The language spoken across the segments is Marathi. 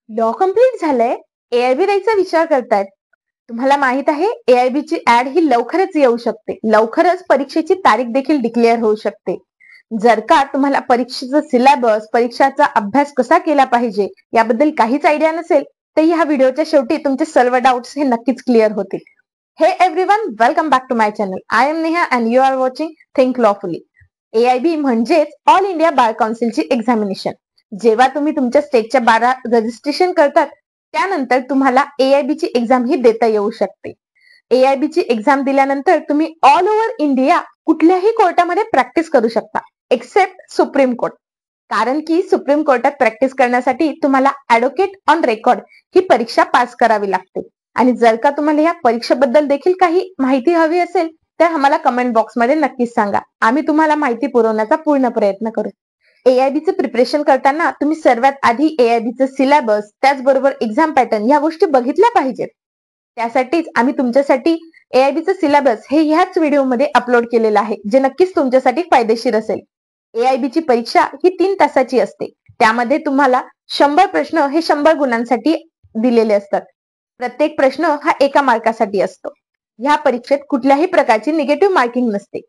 लॉ कम्प्लीट झालंय, एआयबी द्यायचा विचार करतायत. तुम्हाला माहित आहे एआयबी ची ऍड ही लवकरच येऊ शकते. लवकरच परीक्षेची तारीख देखील डिक्लेअर होऊ शकते. जर का तुम्हाला परीक्षेचा सिलेबस, परीक्षाचा अभ्यास कसा केला पाहिजे याबद्दल काहीच आयडिया नसेल, तर ह्या व्हिडिओच्या शेवटी तुमचे सर्व डाउट्स हे नक्कीच क्लिअर होतील. Hey everyone, welcome back to my channel. I am Neha and you are watching think lawfully. AIB म्हणजेच ऑल इंडिया बार काउन्सिलची एक्झामिनेशन. जेव्हा तुम्ही तुमच्या स्टेटच्या बारा रजिस्ट्रेशन करतात त्यानंतर तुम्हाला एआयबी ची एक्झाम ही देता येऊ शकते. एआयबी ची एक्झाम दिल्यानंतर तुम्ही ऑल ओव्हर इंडिया कुठल्याही कोर्टामध्ये प्रॅक्टिस करू शकता एक्सेप्ट सुप्रीम कोर्ट. कारण की सुप्रीम कोर्टात प्रॅक्टिस करण्यासाठी तुम्हाला ऍडव्होकेट ऑन रेकॉर्ड ही परीक्षा पास करावी लागते. आणि जर का तुम्हाला या परीक्षेबद्दल देखील काही माहिती हवी असेल तर आम्हाला कमेंट बॉक्समध्ये नक्कीच सांगा. आम्ही तुम्हाला माहिती पुरवण्याचा पूर्ण प्रयत्न करू. एआयबीचं प्रिपरेशन करताना तुम्ही सर्वात आधी एआयबीचं सिलेबस, त्याचबरोबर एक्झाम पॅटर्न या गोष्टी बघितल्या पाहिजेत. त्यासाठीच आम्ही तुमच्यासाठी एआयबीचं सिलेबस हे ह्याच व्हिडिओमध्ये अपलोड केलेलं आहे, जे नक्कीच तुमच्यासाठी फायदेशीर असेल. एआयबीची परीक्षा ही 3 तासाची असते. त्यामध्ये तुम्हाला 100 प्रश्न हे 100 गुणांसाठी दिलेले असतात. प्रत्येक प्रश्न हा 1 मार्कासाठी असतो. ह्या परीक्षेत कुठल्याही प्रकारची निगेटिव्ह मार्किंग नसते.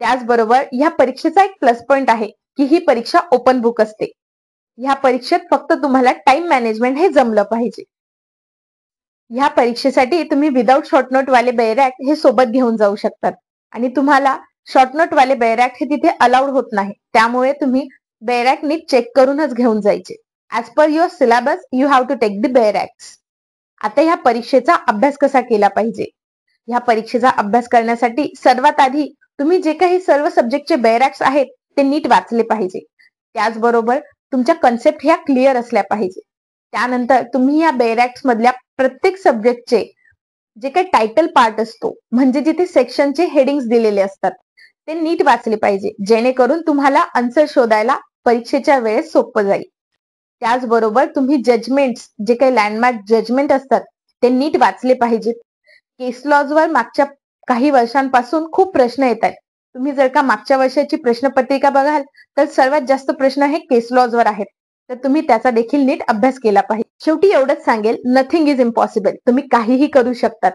त्याचबरोबर ह्या परीक्षेचा एक प्लस पॉइंट आहे की ही परीक्षा ओपन बुक असते. ह्या परीक्षेत फक्त तुम्हाला टाइम मॅनेजमेंट हे जमलं पाहिजे. ह्या परीक्षेसाठी तुम्ही विदाउट शॉर्टनोट वाले बैरॅक हे सोबत घेऊन जाऊ शकतात. आणि तुम्हाला शॉर्टनोट वाले बैरॅक हे तिथे अलाउड होत नाही. त्यामुळे तुम्ही बैरॅक नीट चेक करूनच घेऊन जायचे. As per your syllabus you have to take the bare acts. आता ह्या परीक्षेचा अभ्यास कसा केला पाहिजे? ह्या परीक्षेचा अभ्यास करण्यासाठी सर्वात आधी तुम्ही जे काही सर्व सब्जेक्टचे बैरॅक्स आहेत ते नीट वाचले पाहिजे. त्याचबरोबर तुमच्या कन्सेप्ट ह्या क्लिअर असल्या पाहिजे. त्यानंतर तुम्ही या बैरॅक्स मधल्या प्रत्येक सब्जेक्टचे जे काही टायटल पार्ट असतो, म्हणजे जिथे सेक्शनचे हेडिंग्स दिलेले असतात, ते नीट वाचले पाहिजे, जेणेकरून तुम्हाला आन्सर शोधायला परीक्षेच्या वेळेस सोपं जाईल. त्याचबरोबर तुम्ही जजमेंट्स, जे काही लँडमार्क जजमेंट असतात, ते नीट वाचले पाहिजेत. केस लॉजवर मागच्या काही वर्षांपासून खूप प्रश्न येत आहेत. तुम्ही जर का मागच्या वर्षाची प्रश्नपत्रिका बघाल तर सर्वात जास्त प्रश्न हे केस लॉजवर आहेत. तर तुम्ही त्याचा देखील नीट अभ्यास केला पाहिजे. शेवटी एवढंच सांगेल, नथिंग इज इम्पॉसिबल. तुम्ही काहीही करू शकतात.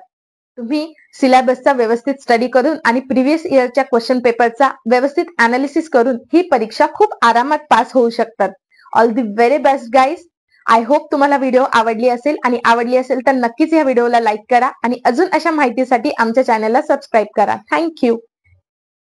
तुम्ही सिलेबसचा व्यवस्थित स्टडी करून आणि प्रिव्हियस इयरच्या क्वेश्चन पेपरचा व्यवस्थित अनालिसिस करून ही परीक्षा खूप आरामात पास होऊ शकतात. All the very best guys. I hope तुम्हाला व्हिडिओ आवडली असेल, आणि आवडली असेल तर नक्कीच या व्हिडिओला लाईक करा आणि अजून अशा माहितीसाठी आमच्या चॅनलला सबस्क्राईब करा. थँक्यू.